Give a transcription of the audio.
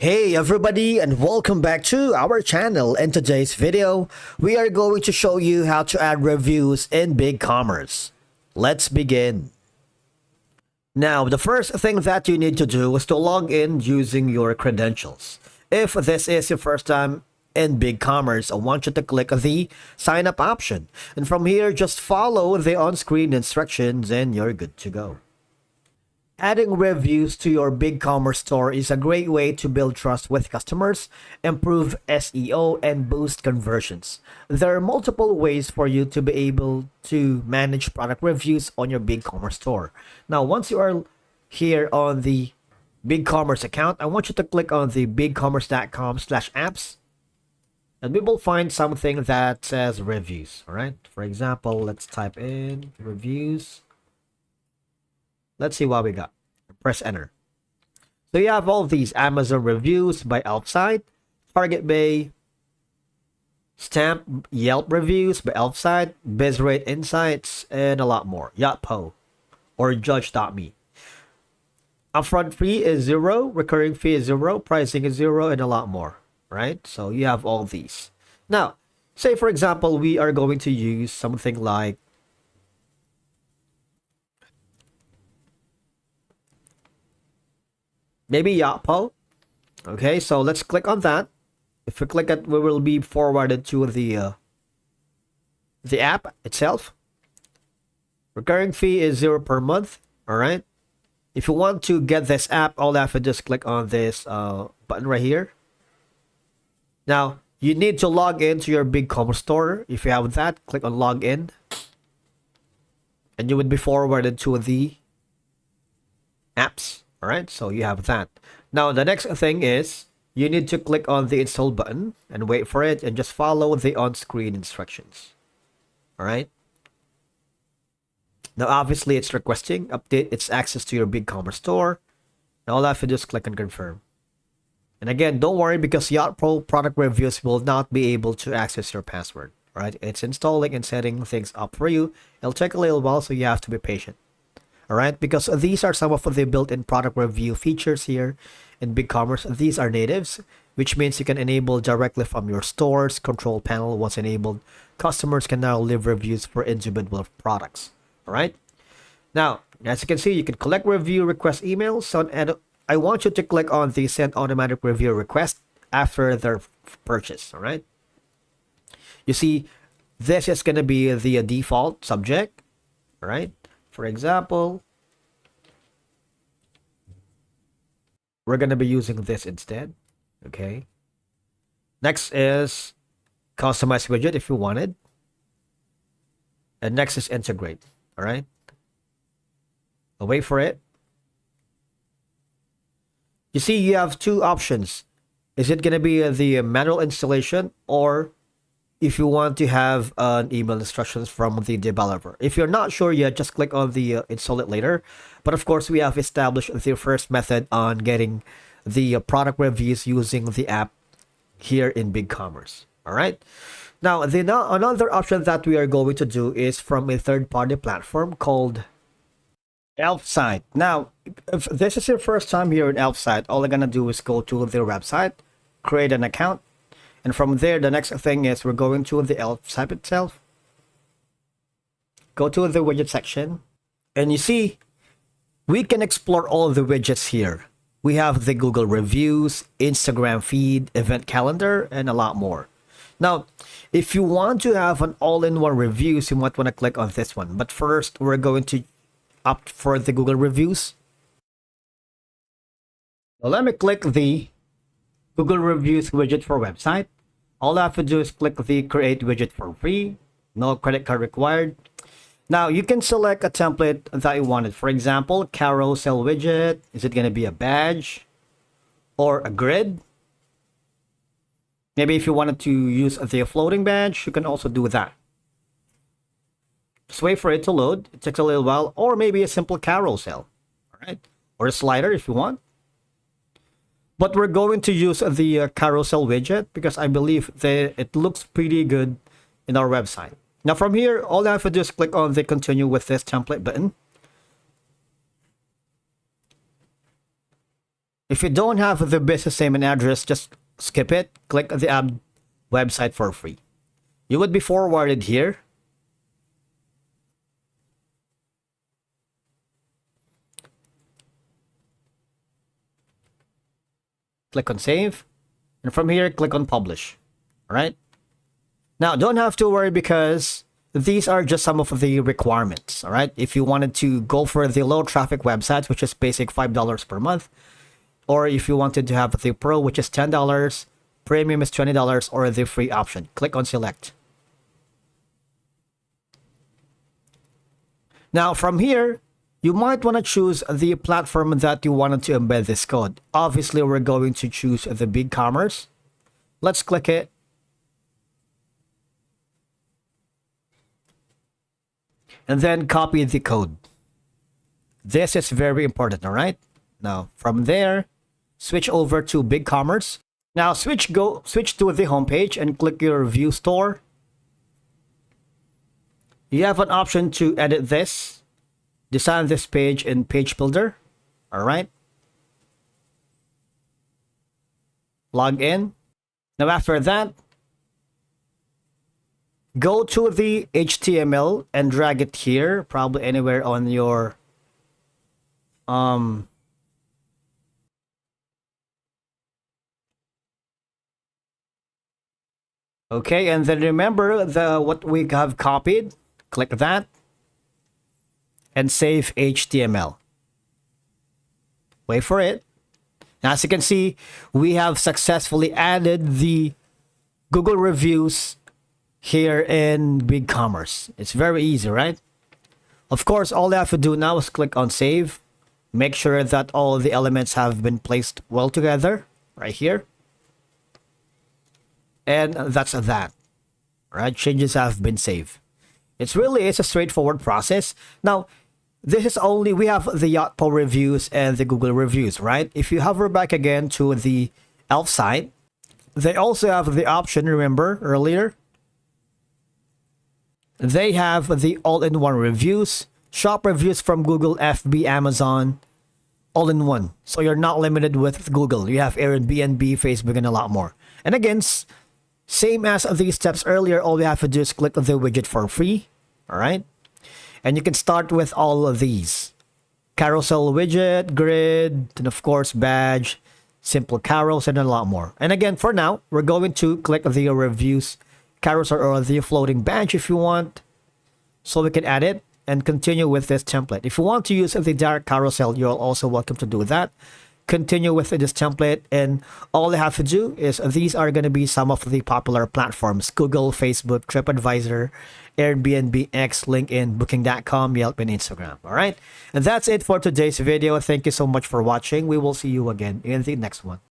Hey everybody, and welcome back to our channel. In today's video, we are going to show you how to add reviews in BigCommerce. Let's begin. Now, the first thing that you need to do is to log in using your credentials. If this is your first time in BigCommerce, I want you to click the sign up option. And from here, just follow the on-screen instructions and you're good to go. Adding reviews to your BigCommerce store is a great way to build trust with customers, improve SEO, and boost conversions. There are multiple ways for you to be able to manage product reviews on your BigCommerce store. Now, once you are here on the BigCommerce account, I want you to click on the bigcommerce.com/apps, and we will find something that says reviews. All right. For example, let's type in reviews. Let's see what we got. Press enter. So you have all these Amazon reviews by Elfsite, Target Bay, Stamp Yelp reviews by Elfsite, BizRate Insights, and a lot more. Yotpo or Judge.me. Upfront fee is 0, recurring fee is 0, pricing is 0, and a lot more. Right? So you have all these. Now, say for example, we are going to use something like maybe Yotpo. Okay, so let's click on that. If we click it, we will be forwarded to the app itself. Recurring fee is 0 per month. All right. If you want to get this app, all you have to just click on this button right here. Now, you need to log into your BigCommerce store. If you have that, click on login. And you would be forwarded to the apps. All right, so you have that. Now, the next thing is you need to click on the install button and wait for it and just follow the on-screen instructions. All right. Now, obviously, it's requesting update its access to your BigCommerce store. And all I have to do is click on confirm. And again, don't worry because Yacht Pro product reviews will not be able to access your password. All right, it's installing and setting things up for you. It'll take a little while, so you have to be patient. All right, because these are some of the built-in product review features here in BigCommerce. These are natives, which means you can enable directly from your store's control panel. Once enabled, customers can now leave reviews for individual products. All right. Now, as you can see, you can collect review request emails. And I want you to click on the send automatic review request after their purchase. All right. You see, this is going to be the default subject. All right. For example, we're going to be using this instead. Okay. Next is customize widget if you wanted. And next is integrate. All right. I'll wait for it. You see, you have two options. Is it going to be the manual installation, or if you want to have an email instructions from the developer? If you're not sure yet, just click on the install it later. But of course, we have established the first method on getting the product reviews using the app here in BigCommerce. All right. Now, another option that we are going to do is from a third-party platform called Elfsite. Now, if this is your first time here in Elfsite, all you're going to do is go to their website, create an account. And from there, the next thing is we're going to the Elfsite itself. Go to the widget section. And you see, we can explore all the widgets here. We have the Google reviews, Instagram feed, event calendar, and a lot more. Now, if you want to have an all-in-one reviews, you might want to click on this one. But first, we're going to opt for the Google reviews. Now, let me click the Google Reviews widget for website. All I have to do is click the create widget for free. No credit card required. Now you can select a template that you wanted. For example, carousel widget. Is it going to be a badge or a grid? Maybe if you wanted to use the floating badge, you can also do that. Just wait for it to load. It takes a little while. Or maybe a simple carousel. All right. Or a slider if you want. But we're going to use the carousel widget because I believe that it looks pretty good in our website. Now from here, all I have to do is click on the continue with this template button. If you don't have the business name and address, just skip it. Click the ad website for free. You would be forwarded here. Click on save. And from here, click on publish. All right. Now, don't have to worry because these are just some of the requirements. All right. If you wanted to go for the low traffic websites, which is basic $5 per month, or if you wanted to have the pro, which is $10, premium is $20, or the free option, click on select. Now, from here, you might want to choose the platform that you wanted to embed this code. Obviously, we're going to choose the BigCommerce. Let's click it. And then copy the code. This is very important, all right? Now, from there, switch over to BigCommerce. Now, switch to the homepage and click your view store. You have an option to edit this, design this page in Page Builder. All right. Log in. Now, after that, go to the HTML and drag it here, probably anywhere on your okay, and then remember what we have copied. Click that and save HTML. Wait for it. Now, as you can see, we have successfully added the Google reviews here in BigCommerce. It's very easy, right? Of course, all you have to do now is click on save. Make sure that all the elements have been placed well together right here. And that's that. Right? Changes have been saved. It's a straightforward process. Now, this is only, we have the Yotpo reviews and the Google reviews, right? If you hover back again to the Elf site, they also have the option, remember earlier? They have the all-in-one reviews, shop reviews from Google, FB, Amazon, all in one. So you're not limited with Google. You have Airbnb, Facebook, and a lot more. And again, same as these steps earlier, all you have to do is click the widget for free. All right. And you can start with all of these. Carousel widget, grid, and of course, badge, simple carousel, and a lot more. And again, for now, we're going to click the reviews carousel or the floating badge if you want. So we can add it and continue with this template. If you want to use the direct carousel, you're also welcome to do that. Continue with this template, and all you have to do is these are going to be some of the popular platforms: Google, Facebook, TripAdvisor, Airbnb, X, LinkedIn, Booking.com, Yelp, and Instagram. All right, and that's it for today's video. Thank you so much for watching. We will see you again in the next one.